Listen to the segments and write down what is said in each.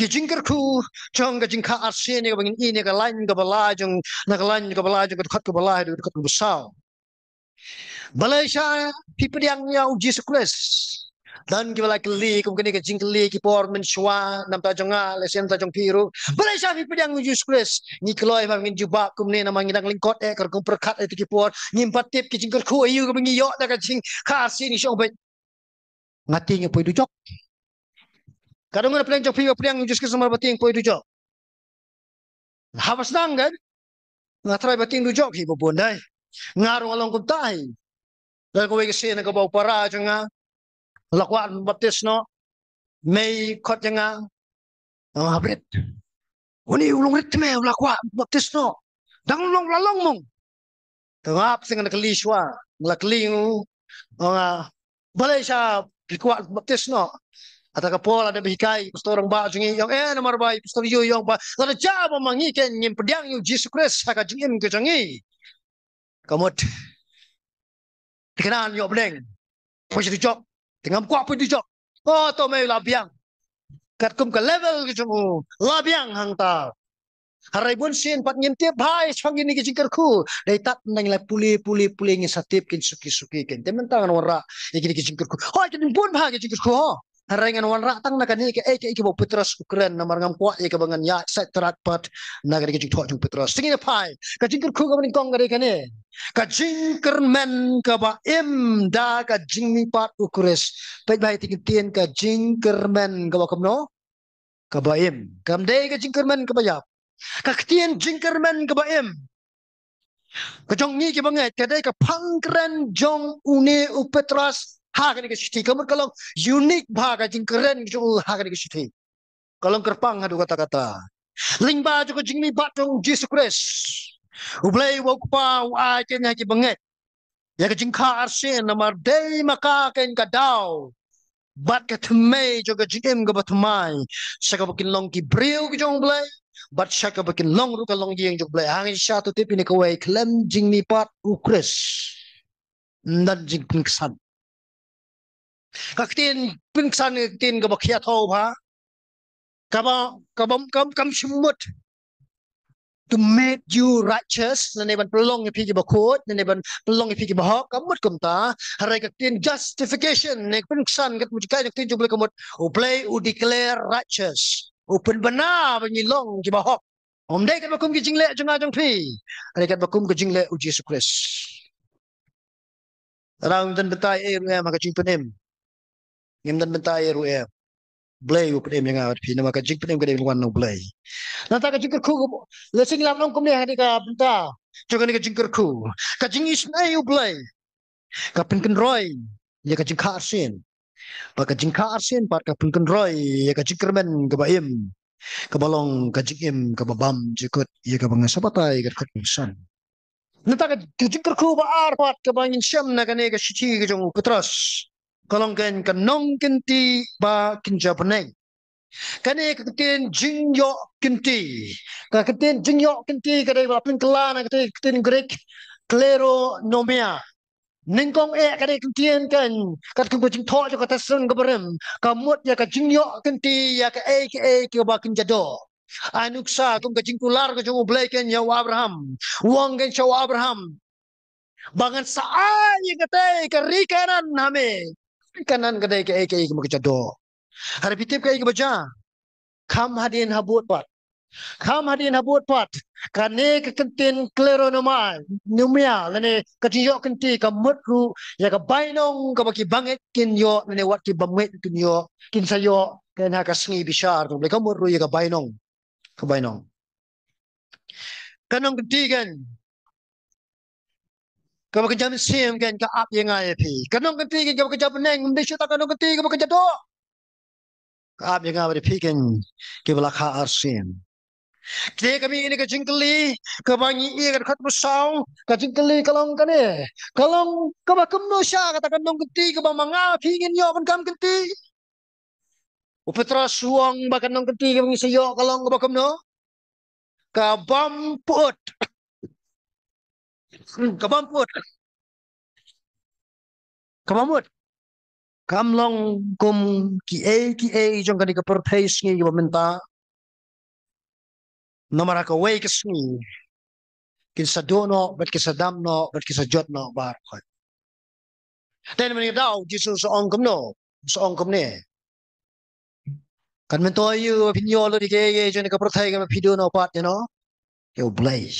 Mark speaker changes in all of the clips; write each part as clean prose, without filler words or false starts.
Speaker 1: jingkar ku jong ka jingka arse ne ka bangin ini ka lain ka bala jong na ka lain ka bala jong ka khat ka bala du ka busau Malaysia people yang Jesus Christ dan kita lagi li kum kini ke jingkli ki por men shwa nam ta jonga lesen ta jong piru Malaysia people yang Jesus Christ ni keloi ma ngin juba kum ni nam ngin lingkot kar kum perkat itu ki por nyimpat tip ki jingkar ku ayu ka bangi yo da ka jing ka arse ni shong bet ngati nge poi du jok kadang ada pelang jok piwa pelang Jesus Christ sama bating poi du jok habas nang kan ngatrai bating du jok hi bo dai ngarung along kum tai dan ko wege sene ko baw para janga lakwat baptis no may kot janga habret uni ulung rit me lakwat baptis no dang long lalong mong tengap sing na kaliswa lakling nga Malaysia kuat baptis no ata ka pola ada bikai pastor orang ba jungi yang namar bai pastor yo yang ba ada jaba mangiken nyim pedang yu Jesus Christ ka jingin ke jangi kamot dikenan yo bleng poi du jok tengam kuat poi du jok oh to me labiang kat kum ka level ke jungu labiang hang ta harai bun sin pat nyim tiap hai chang ini ke jingkar ku dai tat nang la puli ngi satip kin suki ken temen tangan wara iki ke jingkar ku ho kin bun ba ke jingkar ku ho harai ngan wan ra tang na kan ni ke bo petras ukren namar ngam kuat ke bangan ya set terat pat na ke jingkar jung petras singin pai ke jingkar ku ka kong gare kane ka jingkar men ka ba im da ka jingni pat ukres pai bai tin ka jingkar men ka ba kamno ka ba im kam dei ka jingkar men ka ba ya kaktian jingkerman ke baim kejong ni ke bangai tadai ka pangkren jong une upetras ha kan ke siti kamur kalau unik bhaga jingkeren jong ha kan ke siti kalau kerpang hadu kata-kata lingba juga jingmi batong Jesus Christ ublai wokpa wa kenya ke bangai ya ke jingka arsen namar dei maka ken ka dau bat ka thmei juga jingem ga batmai saka bakin long ki breu ki jong blai bat shaka bakin long ru ka long jing jok blai hang sha tu tip ni ka wai klem jing ni pat ukres nan jing pingsan kaktin pingsan tin ka bakhia tho ba kam shimut to make you righteous na ne ban pelong pi ki bakot na ne ban pelong pi ki bahok kamut kumta harai kaktin justification ne pingsan kat mujikai kaktin jok blai kamut u play u declare righteous open bana banyilong ki bahok om dai kat bakum ki jingle janga jong pi ai kat bakum ki jingle u Jesus Christ rang dan betai ru em ka jing penem ngem dan betai ru em blay u penem yang awat pi nama ka jing penem ka dei wan no blay nata ka jing ku le sing lam nong kum ne hadi ka benta joga ni ka jing ku ka jing is na u blay ka pin ken roy ya ka jing ka arsin pa ka jing ka arsin pa ka pin ken roy ya ka jing kermen ka baim kabalong kajim kababam jikut ia kabang sabatai kat san nata ka jikr ku ba arpat kabangin syam na kane ka shichi ka jong petras kalong kan kanong kenti ba kinja peneng kane ka keten jingyo kenti ka keten jingyo kenti ka dai ba pin kelana ka keten grek klero nomia ningkong kadai kentian kan kat ku jing tho jo kata sun ka berem kamut ya ka jingyo kenti ya ka ke ba kin jado anuksa kum ka jing kular ka jong blai ken ya Abraham wong ken shaw Abraham bangan saai kata ka rikanan hame kanan kadai ke ba jado har pitip ka baca kam hadin habut pat kam hadin habut pat kane ka kentin klero nama numia lane ka jiyo kenti ka mutru ya ka bainong ka baki banget kin yo lane wat ki bamet kin yo kin sayo kan ha ka sngi bishar tu ka mutru ya ka bainong kanong kentigan ka baki jam sim kan ka ap yang ai pi kanong kentigan ka baki jam neng mde syuta kanong kentigan ka baki jado ka ap yang ai pi kan ke balakha arsin Kaya kami ini ke jingkeli, ke bangi iya ke khat musau, ke jingkeli kalong kane, kalong ke bakum no sya kata kandong kenti ke bamanga pingin yo kan kam kenti. Upetra suang ba kandong kenti ke bangi sayo kalong ke bakum no, ke bamput, ke bamput, ke bamput. Kamlong kum ki e jong kani ke pertais ngi yo minta Namara ka way kasni kin sa dono bat kisa damno bat kisa jotno bar khot. Then when you daw Jesus sa ong kumno sa ong kumne. Kan men to yu pinyo lo di ke ye jen ka prothai ka pido no pat yo blay.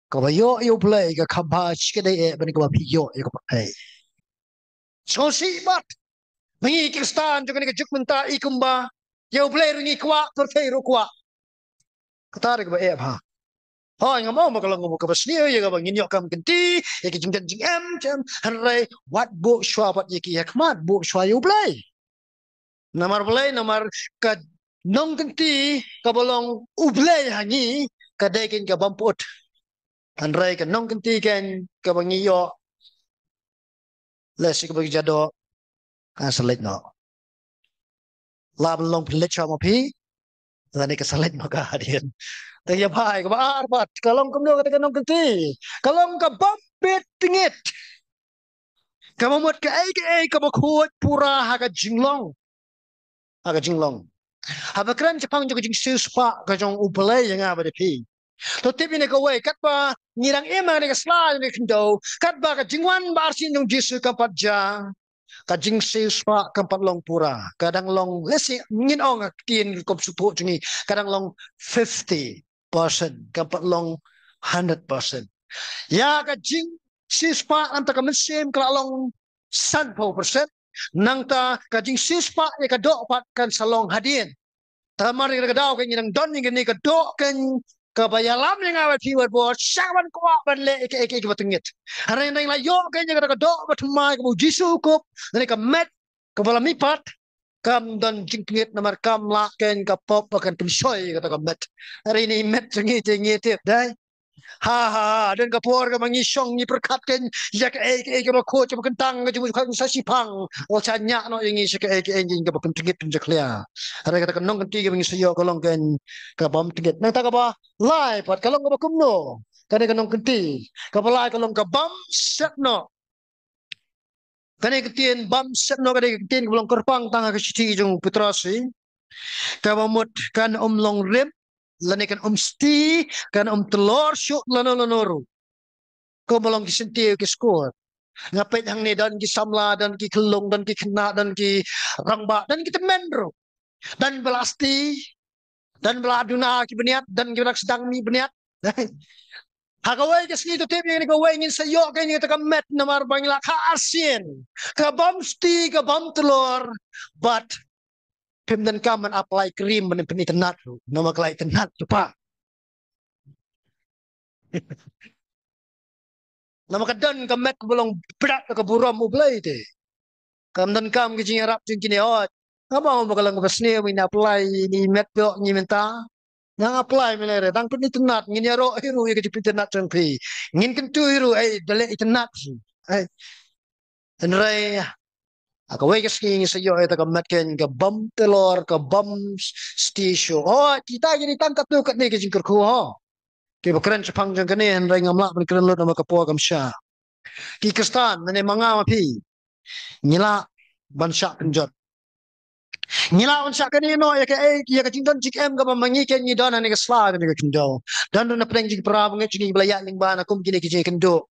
Speaker 1: Ka ba yo blay ka khamba chike dai e ban ka ba piyo yo ka prothai. So si bat mangi kristan jo ka juk menta ikumba yo blay ringi kwa prothai ro kwa. Kata ka ba e ha. Oh, nga mau makalang mo ka basniya ya ka bangin yo kam kenti ya ki jingdan jing jam harai what bo shwa pat ya ki yakmat bo shwa yo blay. Namar blay namar ka nong kenti ka bolong ublay hangi ka dekin ka bamput. Harai ka nong kenti ken ka bangi yo lesi ka bagi jado salit no. Lab long pilit siya mo pi lani ka salit mo ka hadian. Tanya bai ka ba arbat kalong kumno ka nong kenti kalong ka bampit tingit ka mamut ka ay ka bakhuat pura haga jinglong haba kran Jepang juga jing suspa ka jong ublay yang ada pi to tipi ne ka way kat ba ngirang ema ne ka sla ne kendo kat ba ka jingwan bar sin jong jisu ka patja ka jing suspa ka patlong pura kadang long lesi ngin ong tin kop supo jungi kadang long 50% ka patlong 100%. Ya ka jing suspa anta ka mesim ka long 100%. Nang ta kajing sispa ya ka dok pat kan salong hadin tamar ka daw kan yang don ni ka dok kan ka bayalam yang awat fiwat bo sawan ko ban le ke batungit harai nang la yo kan yang ka dok bat mai ka jisu ko ni ka met ka balami pat kam don jingkit namar kam la kan ka pop kan tumsoy ka met hari ni met ngit dai ha dan kapor ka mangisong ni perkatken ya ka ka ba ko cha kentang ka jumu sa sipang o cha nya no yang isa ka engin ka pentingit penjak lia ara kata nong kenti ka mangisayo ka long ken ka bam tingit nang ta ka ba lai pat ka long ka kumno ka nong kenti ka ba lai ka long ka bam set no ka ne ketien bam set no ka ne ketien ka long kerpang tanga ka siti jong putrasi ka bamut kan long rib lanikan sti kan telur syuk lanoru ko bolong ki senti ki skor ngapet hang ni dan ki samla dan ki kelung dan ki kena dan ki rangba dan ki temendro dan belasti dan beladuna ki beniat dan ki sedang mi beniat hagawai ke sini tu tip yang ni kawai ingin sayok ke ni kata met namar bangla ka asin ka bam sti ka bam telur but pem dan kaman apply krim men peni tenat tu nama kelai tenat tu pak nama kadan kamet belum berat ke buram ublai te kam dan kam ke jing arab jing kini ot apa mau bakalang besne min apply ni met pok ni menta nang apply melere tang peni tenat ngin ro hiru ke jipit tenat tang pi ngin kentu hiru ai dale tenat ai enrai ako way kasi sayo ito ka matken ka bam telor ka bam stisyo oh kita gini tangkap tu kat ni kijing kerku ho ki bakran chapang jang kani rai ngamla ban kran lo nama ka po kam sha ki kristan mane manga mapi ngila ban sha penjot ngila ban sha kani no ya ka cinton jik em ka mangi ken ni dana ni ka sla ni ka kindo dan na preng jik pra bangi jik blaya ling bana kum kini kije kendo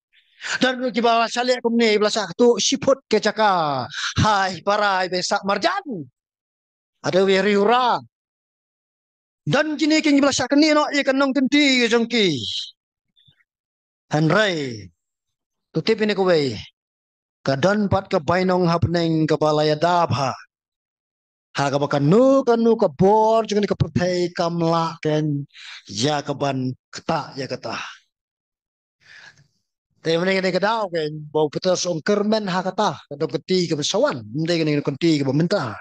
Speaker 1: dan ki bawa sale kum ni belasa tu siput ke caka hai parai besak marjan ada weriura dan kini kini belasa kini no ia kanong kenti jongki hanrai tutip ini kowe kadan pat ke bainong hapneng ke balaya dabha ha ka kanu ka bor jeng ni ka pertai kamla ken ya ka ban kata ya kata tapi mana kena kedau kan bau putus ongkermen hakata kadang kenti ke bersawan mende kena kenti ke pemerintah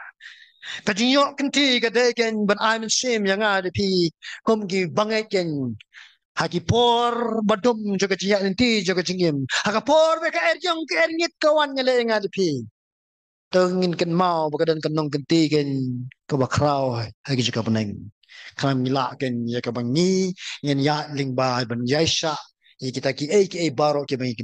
Speaker 1: kajinyo kenti ke deken ban I'm sim yang ada pi kom ki bangai ken haki por badum juga jinyak nanti juga jingim haka por be ka erjong ke erngit kawan ngale yang ada pi tengin ken mau bakadan kenong kenti ken ke bakrau haki juga peneng kalam milak ken ya ka bangi ngen ya lingba ban yaisha kita ki baro ke bangi